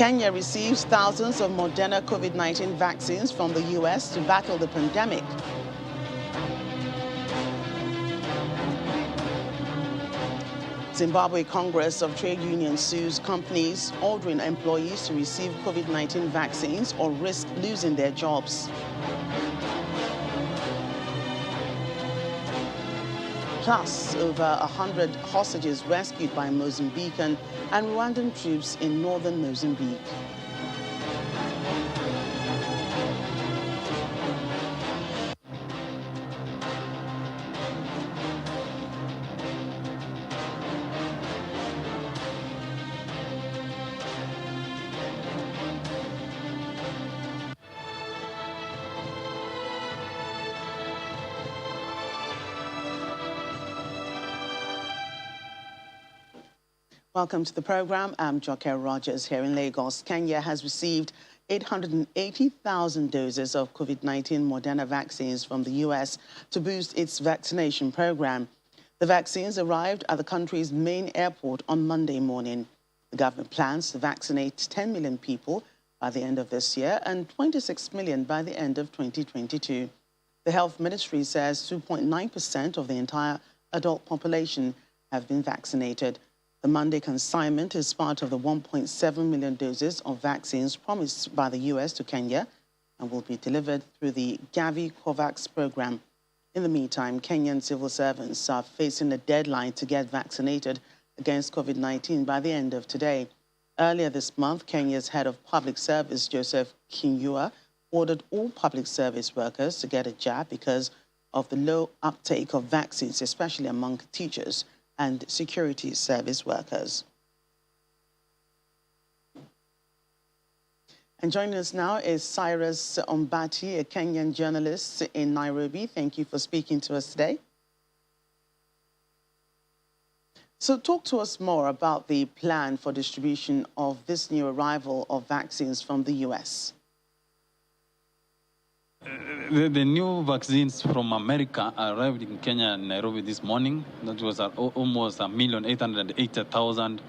Kenya receives thousands of Moderna COVID-19 vaccines from the U.S. to battle the pandemic. Zimbabwe Congress of Trade Unions sues companies ordering employees to receive COVID-19 vaccines or risk losing their jobs. Plus, over 100 hostages rescued by Mozambican and Rwandan troops in northern Mozambique. Welcome to the program. I'm Joke Rogers here in Lagos. Kenya has received 880,000 doses of COVID-19 Moderna vaccines from the U.S. to boost its vaccination program. The vaccines arrived at the country's main airport on Monday morning. The government plans to vaccinate 10 million people by the end of this year and 26 million by the end of 2022. The Health Ministry says 2.9% of the entire adult population have been vaccinated. The Monday consignment is part of the 1.7 million doses of vaccines promised by the U.S. to Kenya and will be delivered through the Gavi COVAX program. In the meantime, Kenyan civil servants are facing a deadline to get vaccinated against COVID-19 by the end of today. Earlier this month, Kenya's head of public service, Joseph Kinyua, ordered all public service workers to get a jab because of the low uptake of vaccines, especially among teachers and security service workers. And joining us now is Cyrus Ombati, a Kenyan journalist in Nairobi. Thank you for speaking to us today. So talk to us more about the plan for distribution of this new arrival of vaccines from the U.S. The new vaccines from America arrived in Kenya and Nairobi this morning. That was almost 1,880,000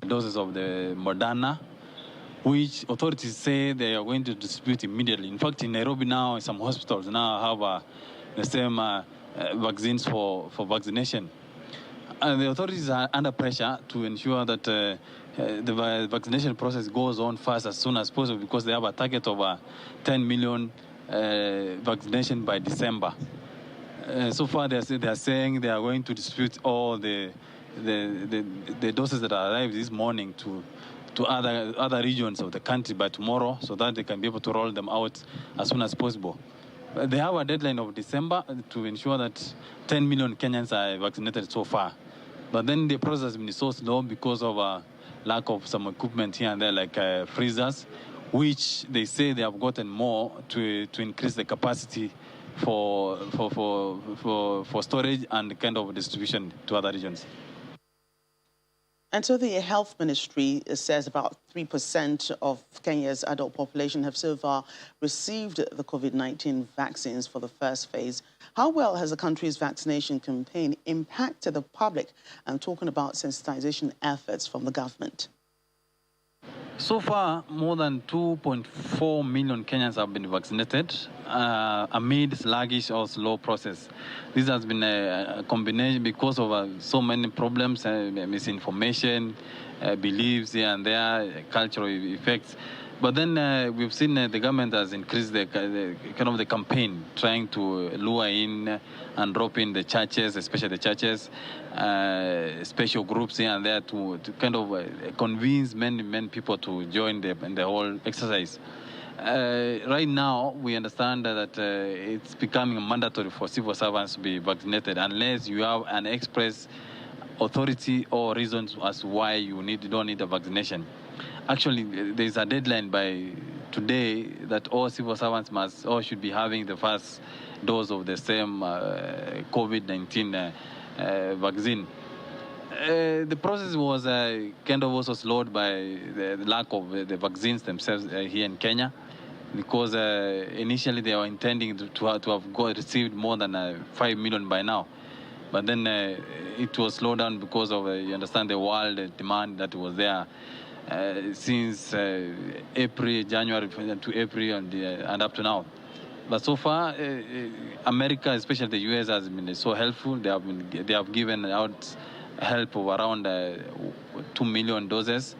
doses of the Moderna, which authorities say they are going to distribute immediately. In fact, in Nairobi now, some hospitals now have the same vaccines for vaccination. And the authorities are under pressure to ensure that the vaccination process goes on fast as soon as possible because they have a target of 10 million vaccination by December. So far, they are saying they are going to distribute all the doses that arrived this morning to other regions of the country by tomorrow, so that they can be able to roll them out as soon as possible. They have a deadline of December to ensure that 10 million Kenyans are vaccinated so far. But then the process has been so slow because of lack of some equipment here and there, like freezers, which they say they have gotten more to increase the capacity for storage and kind of distribution to other regions. And so the Health Ministry says about 3% of Kenya's adult population have so far received the COVID-19 vaccines for the first phase. How well has the country's vaccination campaign impacted the public? I'm talking about sensitization efforts from the government. So far, more than 2.4 million Kenyans have been vaccinated amid sluggish or slow process. This has been a combination because of so many problems, misinformation, beliefs here and there, cultural effects. But then we've seen the government has increased the kind of the campaign, trying to lure in and drop in the churches, especially the churches, special groups here and there to kind of convince many people to join the whole exercise. Right now, we understand that it's becoming mandatory for civil servants to be vaccinated unless you have an express authority or reasons as to why you don't need a vaccination. Actually, there is a deadline by today that all civil servants should be having the first dose of the same COVID-19 vaccine. The process was kind of also slowed by the lack of the vaccines themselves here in Kenya, because initially they were intending to have received more than 5 million by now. But then it was slowed down because of, you understand, the world demand that was there. since April, January to April, and up to now. But so far, America, especially the US, has been so helpful. They have given out help of around 2 million doses.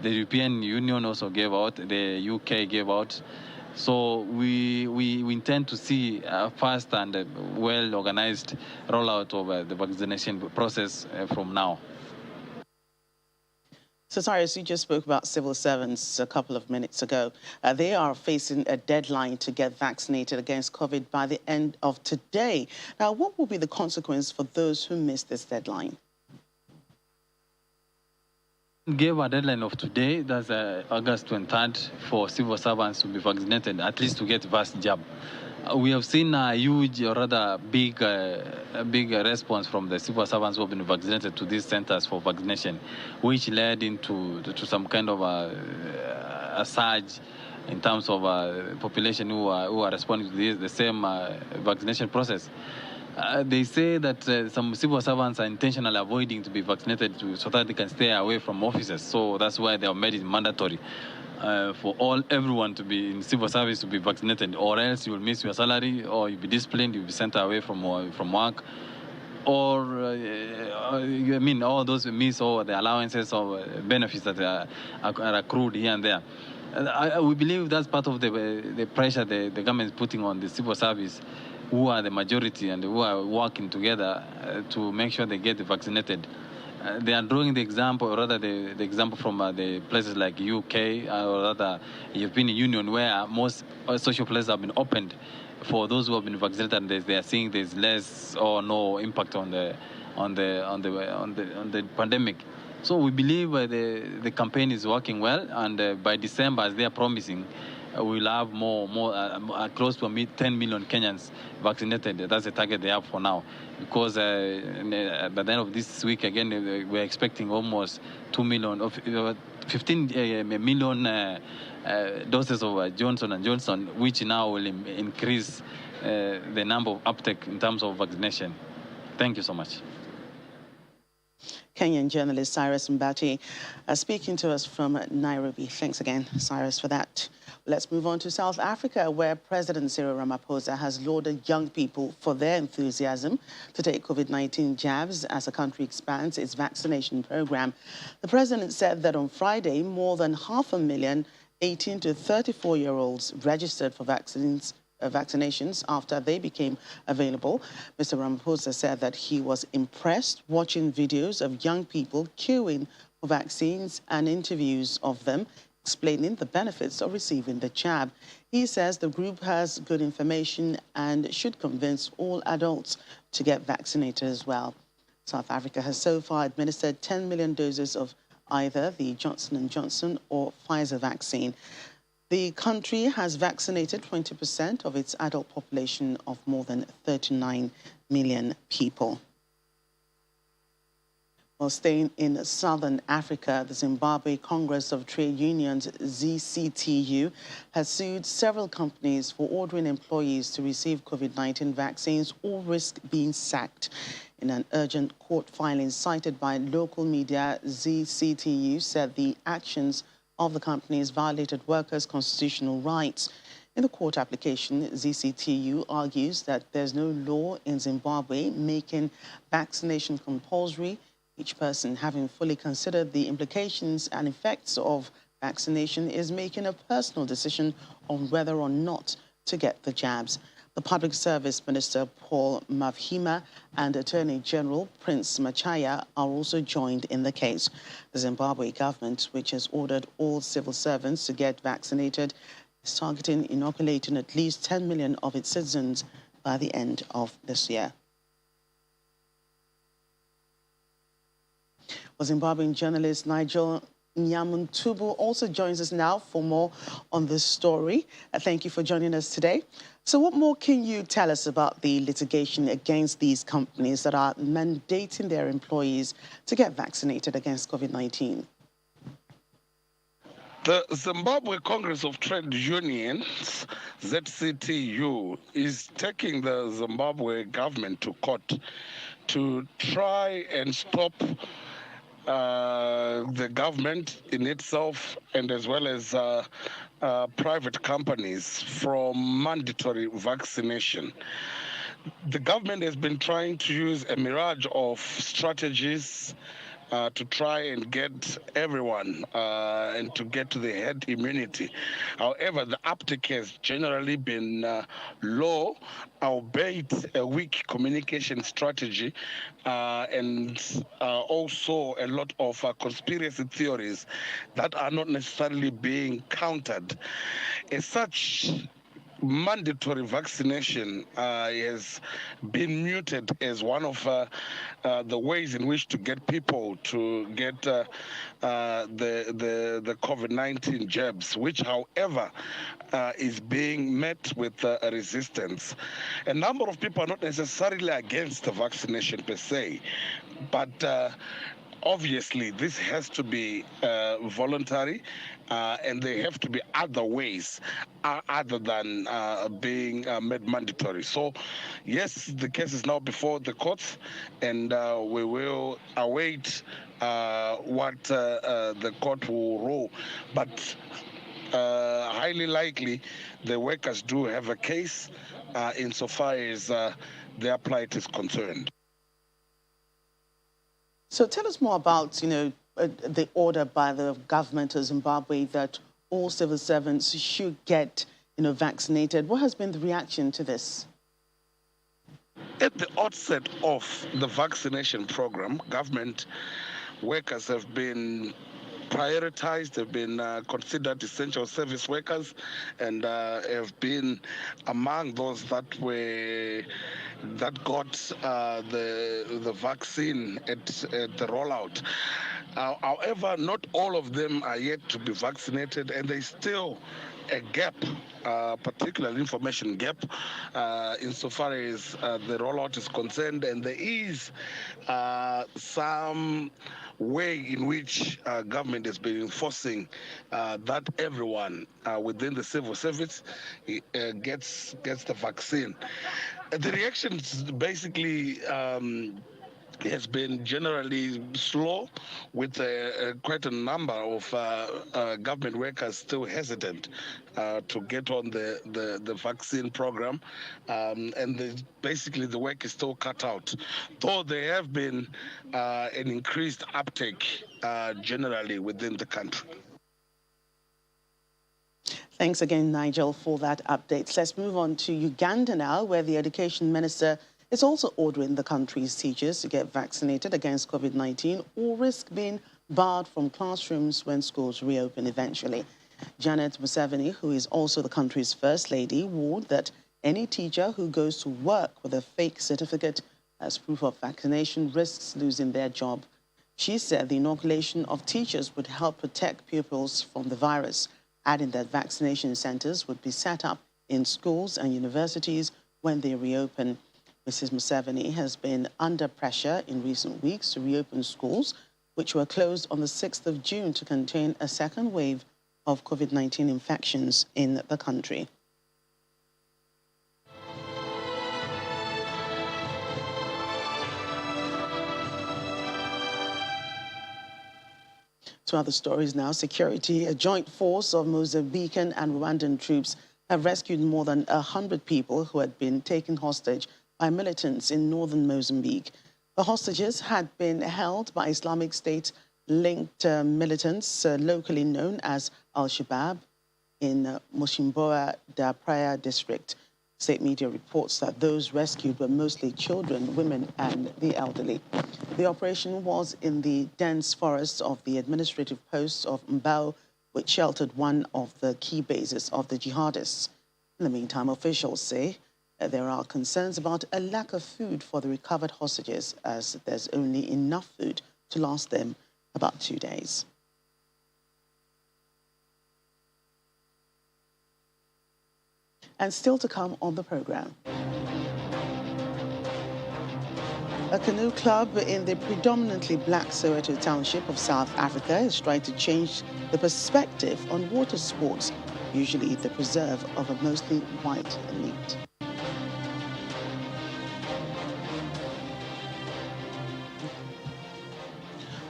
The European Union also gave out. The UK gave out. So we intend to see a fast and well-organized rollout of the vaccination process from now. So, Cyrus, you just spoke about civil servants a couple of minutes ago. They are facing a deadline to get vaccinated against COVID by the end of today. Now, what will be the consequence for those who miss this deadline? Gave a deadline of today, that's August 23rd, for civil servants to be vaccinated, at least to get first jab. We have seen a huge, or rather big response from the civil servants who have been vaccinated to these centers for vaccination, which led into some kind of a surge in terms of population who are responding to the same vaccination process. They say that some civil servants are intentionally avoiding to be vaccinated so that they can stay away from offices. So that's why they have made it mandatory for everyone to be in civil service to be vaccinated, or else you will miss your salary, or you'll be disciplined, you'll be sent away from work, or I mean, all those miss all the allowances or benefits that are accrued here and there. We believe that's part of the pressure the government is putting on the civil service, who are the majority and who are working together to make sure they get vaccinated. They are drawing the example, or rather the example from the places like UK or rather European Union, where most social places have been opened for those who have been vaccinated, and they are seeing there's less or no impact on the pandemic. So we believe the campaign is working well, and by December, as they are promising, we'll have close to 10 million Kenyans vaccinated. That's the target they have for now. Because by the end of this week, again, we're expecting almost 2 million, 15 million doses of Johnson & Johnson, which now will increase the number of uptake in terms of vaccination. Thank you so much. Kenyan journalist Cyrus Mbati speaking to us from Nairobi. Thanks again, Cyrus, for that. Let's move on to South Africa, where President Cyril Ramaphosa has lauded young people for their enthusiasm to take COVID-19 jabs as the country expands its vaccination program. The president said that on Friday, more than 500,000 18 to 34-year-olds registered for vaccinations after they became available. Mr. Ramaphosa said that he was impressed watching videos of young people queuing for vaccines and interviews of them explaining the benefits of receiving the jab. He says the group has good information and should convince all adults to get vaccinated as well. South Africa has so far administered 10 million doses of either the Johnson & Johnson or Pfizer vaccine. The country has vaccinated 20% of its adult population of more than 39 million people. While staying in southern Africa, the Zimbabwe Congress of Trade Unions, ZCTU, has sued several companies for ordering employees to receive COVID-19 vaccines or risk being sacked. In an urgent court filing cited by local media, ZCTU said the actions of the companies violated workers' constitutional rights. In the court application, ZCTU argues that there's no law in Zimbabwe making vaccination compulsory, each person having fully considered the implications and effects of vaccination is making a personal decision on whether or not to get the jabs. The Public Service Minister, Paul Mavhima, and Attorney General Prince Machaya are also joined in the case. The Zimbabwe government, which has ordered all civil servants to get vaccinated, is targeting inoculating at least 10 million of its citizens by the end of this year. Well, Zimbabwean journalist Nigel Nyamuntubu also joins us now for more on this story. Thank you for joining us today. So what more can you tell us about the litigation against these companies that are mandating their employees to get vaccinated against COVID-19? The Zimbabwe Congress of Trade Unions, ZCTU, is taking the Zimbabwe government to court to try and stop the government in itself and as well as private companies from mandatory vaccination. The government has been trying to use a mirage of strategies to try and get everyone and to get to the herd immunity. However, the uptake has generally been low, albeit a weak communication strategy, and also a lot of conspiracy theories that are not necessarily being countered. As such, mandatory vaccination has been muted as one of the ways in which to get people to get the COVID-19 jabs, which, however, is being met with resistance. A number of people are not necessarily against the vaccination per se, but obviously this has to be voluntary, and there have to be other ways other than being made mandatory. So yes, the case is now before the courts, and we will await what the court will rule, but highly likely the workers do have a case insofar as their plight is concerned. So tell us more about, the order by the government of Zimbabwe that all civil servants should get, vaccinated. What has been the reaction to this? At the outset of the vaccination program, government workers have been prioritized, have been considered essential service workers, and have been among those that got the vaccine at the rollout. However, not all of them are yet to be vaccinated, and there's still a gap, particularly information gap, insofar as the rollout is concerned, and there is some way in which government has been enforcing that everyone within the civil service gets the vaccine. The reactions basically has been generally slow, with quite a number of government workers still hesitant to get on the vaccine program, and basically the work is still cut out, though there have been an increased uptake generally within the country. Thanks again, Nigel, for that update. Let's move on to Uganda now, where the education minister is also ordering the country's teachers to get vaccinated against COVID-19 or risk being barred from classrooms when schools reopen eventually. Janet Museveni, who is also the country's first lady, warned that any teacher who goes to work with a fake certificate as proof of vaccination risks losing their job. She said the inoculation of teachers would help protect pupils from the virus, adding that vaccination centers would be set up in schools and universities when they reopen. Mrs. Museveni has been under pressure in recent weeks to reopen schools, which were closed on the 6th of June to contain a second wave of COVID-19 infections in the country. To other stories now. Security, a joint force of Mozambican and Rwandan troops have rescued more than 100 people who had been taken hostage by militants in northern Mozambique. The hostages had been held by Islamic State-linked militants locally known as Al-Shabaab in Moshimboa da Praia district. State media reports that those rescued were mostly children, women and the elderly. The operation was in the dense forests of the administrative post of Mbao, which sheltered one of the key bases of the jihadists. In the meantime, officials say there are concerns about a lack of food for the recovered hostages, as there's only enough food to last them about 2 days. And still to come on the program. A canoe club in the predominantly black Soweto township of South Africa is trying to change the perspective on water sports, usually the preserve of a mostly white elite.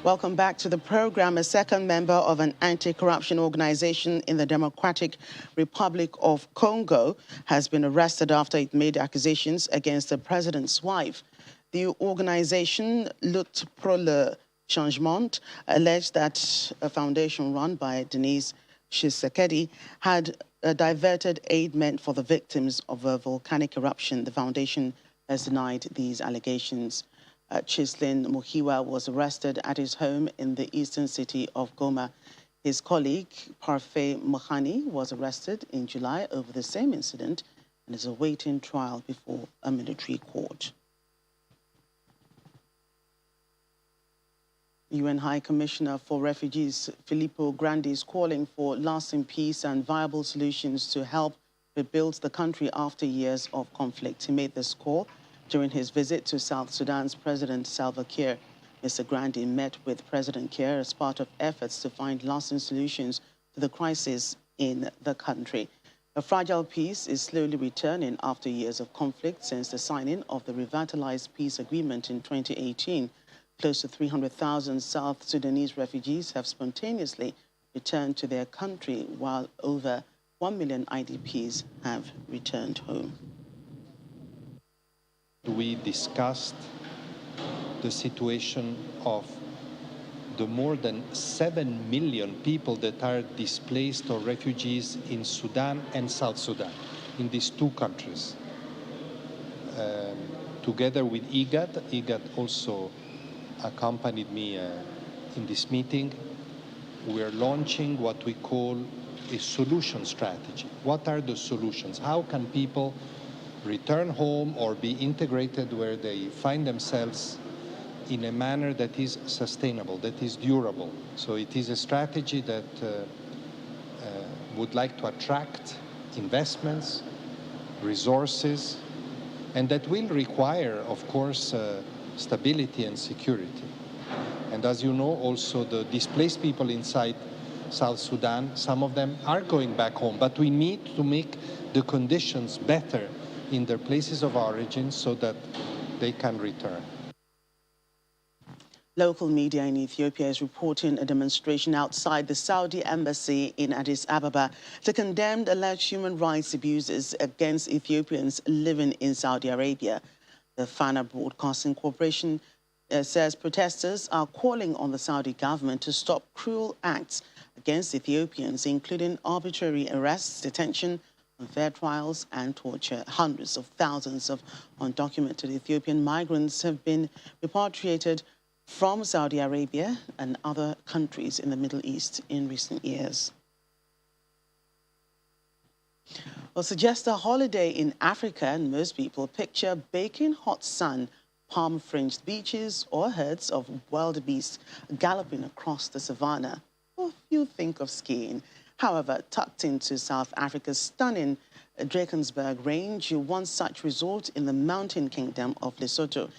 Welcome back to the program. A second member of an anti-corruption organization in the Democratic Republic of Congo has been arrested after it made accusations against the president's wife. The organization Lutte pour le Changement alleged that a foundation run by Denise Tshisekedi had diverted aid meant for the victims of a volcanic eruption. The foundation has denied these allegations. Chislin Muhiwa was arrested at his home in the eastern city of Goma. His colleague, Parfait Mohani, was arrested in July over the same incident and is awaiting trial before a military court. UN High Commissioner for Refugees Filippo Grandi is calling for lasting peace and viable solutions to help rebuild the country after years of conflict. He made this call during his visit to South Sudan's President Salva Kiir. Mr. Grandi met with President Kiir as part of efforts to find lasting solutions to the crisis in the country. A fragile peace is slowly returning after years of conflict since the signing of the revitalized peace agreement in 2018. Close to 300,000 South Sudanese refugees have spontaneously returned to their country, while over 1 million IDPs have returned home. We discussed the situation of the more than 7 million people that are displaced or refugees in Sudan and South Sudan, in these two countries. Together with IGAD also accompanied me in this meeting. We are launching what we call a solution strategy. What are the solutions? How can people return home or be integrated where they find themselves in a manner that is sustainable, that is durable? So it is a strategy that would like to attract investments, resources, and that will require, of course, stability and security. And as you know, also the displaced people inside South Sudan, some of them are going back home, but we need to make the conditions better in their places of origin so that they can return. Local media in Ethiopia is reporting a demonstration outside the Saudi embassy in Addis Ababa to condemn alleged human rights abuses against Ethiopians living in Saudi Arabia. The Fana Broadcasting Corporation says protesters are calling on the Saudi government to stop cruel acts against Ethiopians, including arbitrary arrests, detention, unfair trials and torture. Hundreds of thousands of undocumented Ethiopian migrants have been repatriated from Saudi Arabia and other countries in the Middle East in recent years. Well, suggest a holiday in Africa, and most people picture baking hot sun, palm-fringed beaches, or herds of wildebeest galloping across the savannah. Or few think of skiing. However, tucked into South Africa's stunning Drakensberg Range, one such resort in the mountain kingdom of Lesotho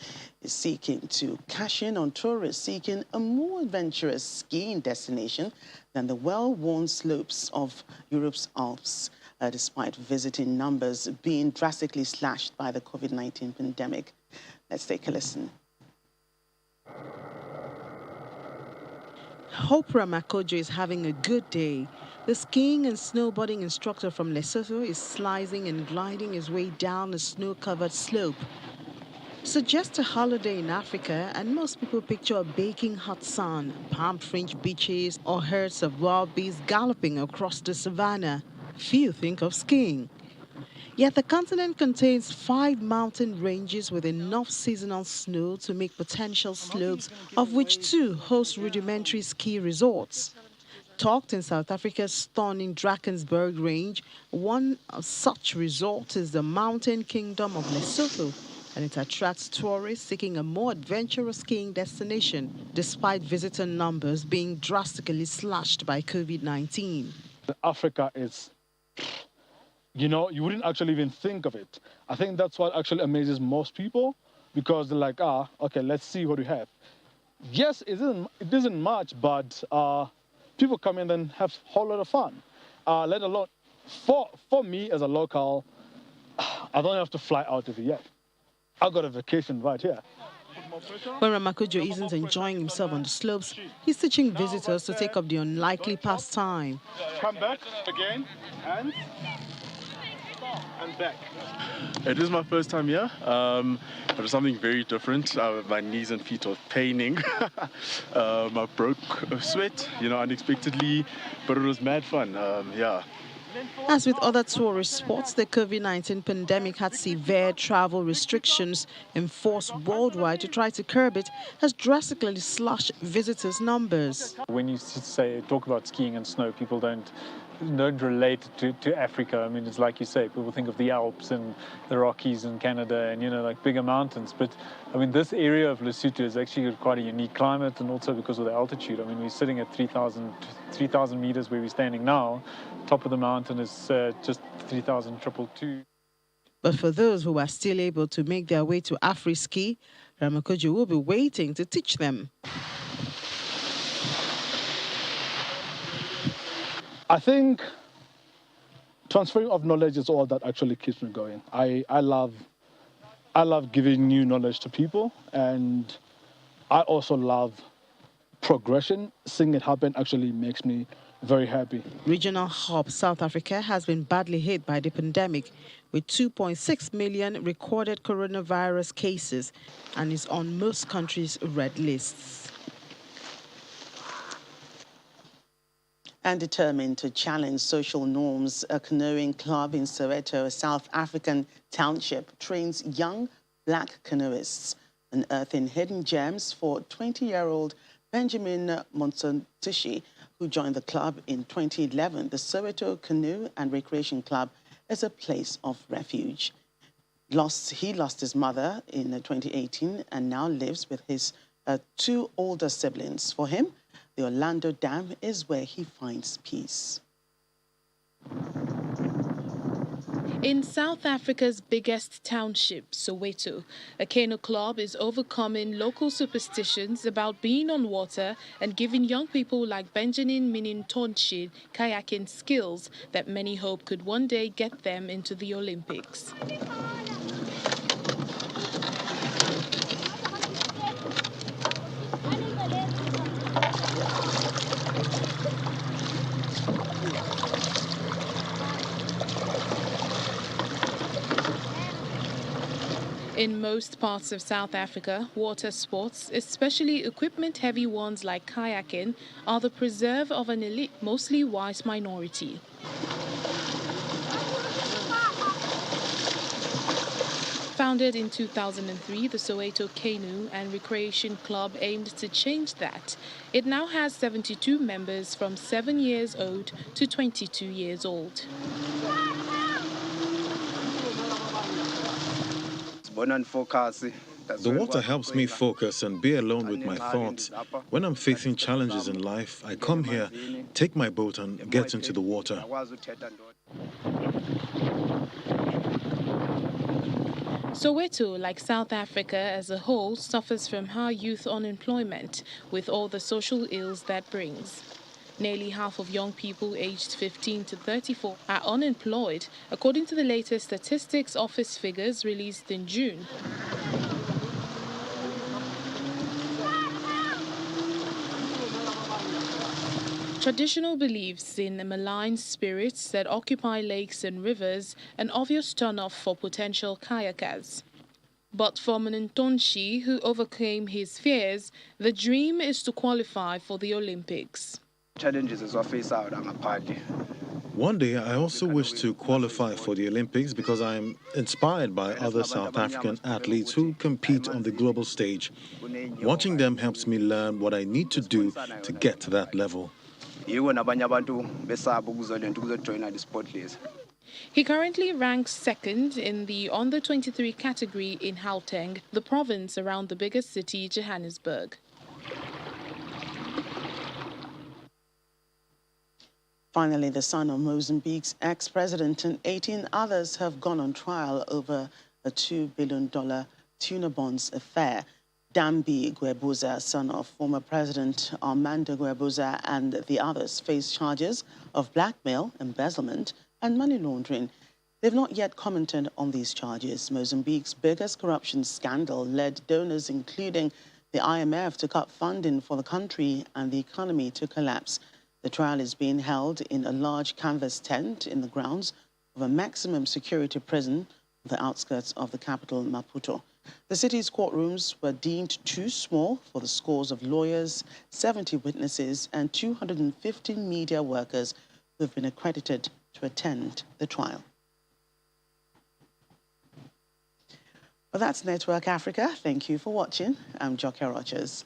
is seeking to cash in on tourists seeking a more adventurous skiing destination than the well-worn slopes of Europe's Alps, despite visiting numbers being drastically slashed by the COVID-19 pandemic. Let's take a listen. Hopra Makojo is having a good day. The skiing and snowboarding instructor from Lesotho is slicing and gliding his way down a snow-covered slope. Suggest a holiday in Africa, and most people picture a baking hot sun, palm-fringed beaches, or herds of wild beasts galloping across the savannah. Few think of skiing. Yet the continent contains 5 mountain ranges with enough seasonal snow to make potential slopes, of which 2 host rudimentary ski resorts. Tucked in South Africa's stunning Drakensberg Range, one such resort is the mountain kingdom of Lesotho, and it attracts tourists seeking a more adventurous skiing destination, despite visitor numbers being drastically slashed by COVID-19. Africa is, you know, you wouldn't actually even think of it. I think that's what actually amazes most people, because they're like, okay, let's see what we have. Yes, it isn't much, but people come in and have a whole lot of fun. Let alone, for me as a local, I don't have to fly out of it yet. I got a vacation right here. When Ramakojo isn't enjoying himself on the slopes, he's teaching visitors to take up the unlikely pastime. Come back again, and back. It is my first time here. It was something very different. My knees and feet are paining. I broke a sweat, unexpectedly, but it was mad fun. Yeah. As with other tourist spots, the COVID-19 pandemic had severe travel restrictions enforced worldwide to try to curb it, has drastically slashed visitors' numbers. When you talk about skiing and snow, people don't relate to Africa. I mean, it's like you say, people think of the Alps and the Rockies in Canada and, like bigger mountains. But, I mean, this area of Lesotho is actually quite a unique climate, and also because of the altitude. I mean, we're sitting at 3,000 meters where we're standing now. Top of the mountain is just 3,222. But for those who are still able to make their way to Afri-Ski, Ramakojo will be waiting to teach them. I think transferring of knowledge is all that actually keeps me going. I love giving new knowledge to people, and I also love progression. Seeing it happen actually makes me very happy. Regional hub South Africa has been badly hit by the pandemic, with 2.6 million recorded coronavirus cases, and is on most countries' red lists. And determined to challenge social norms, a canoeing club in Soweto, a South African township, trains young black canoeists, unearthing hidden gems for 20-year-old Benjamin Monsontishi, who joined the club in 2011. The Soweto Canoe and Recreation Club is a place of refuge. He lost his mother in 2018 and now lives with his two older siblings. For him, the Orlando Dam is where he finds peace. In South Africa's biggest township, Soweto, a canoe club is overcoming local superstitions about being on water and giving young people like Benjamin Minintonshi kayaking skills that many hope could one day get them into the Olympics. In most parts of South Africa, water sports, especially equipment-heavy ones like kayaking, are the preserve of an elite, mostly white minority. Founded in 2003, the Soweto Canoe and Recreation Club aimed to change that. It now has 72 members from 7 years old to 22 years old. The water helps me focus and be alone with my thoughts. When I'm facing challenges in life, I come here, take my boat and get into the water. Soweto, like South Africa as a whole, suffers from high youth unemployment, with all the social ills that brings. Nearly half of young people aged 15 to 34 are unemployed, according to the latest Statistics Office figures released in June. Traditional beliefs in malign spirits that occupy lakes and rivers, an obvious turn-off for potential kayakers. But for Mnintonshi, who overcame his fears, the dream is to qualify for the Olympics. One day, I also wish to qualify for the Olympics because I'm inspired by other South African athletes who compete on the global stage. Watching them helps me learn what I need to do to get to that level. He currently ranks second in the under-23 category in Gauteng, the province around the biggest city, Johannesburg. Finally, the son of Mozambique's ex-president and 18 others have gone on trial over a $2 billion tuna bonds affair. Dambi Guebuza, son of former President Armando Guebuza, and the others face charges of blackmail, embezzlement, and money laundering. They've not yet commented on these charges. Mozambique's biggest corruption scandal led donors, including the IMF, to cut funding for the country and the economy to collapse. The trial is being held in a large canvas tent in the grounds of a maximum security prison on the outskirts of the capital, Maputo. The city's courtrooms were deemed too small for the scores of lawyers, 70 witnesses, and 250 media workers who have been accredited to attend the trial. Well, that's Network Africa. Thank you for watching. I'm Joke Rogers.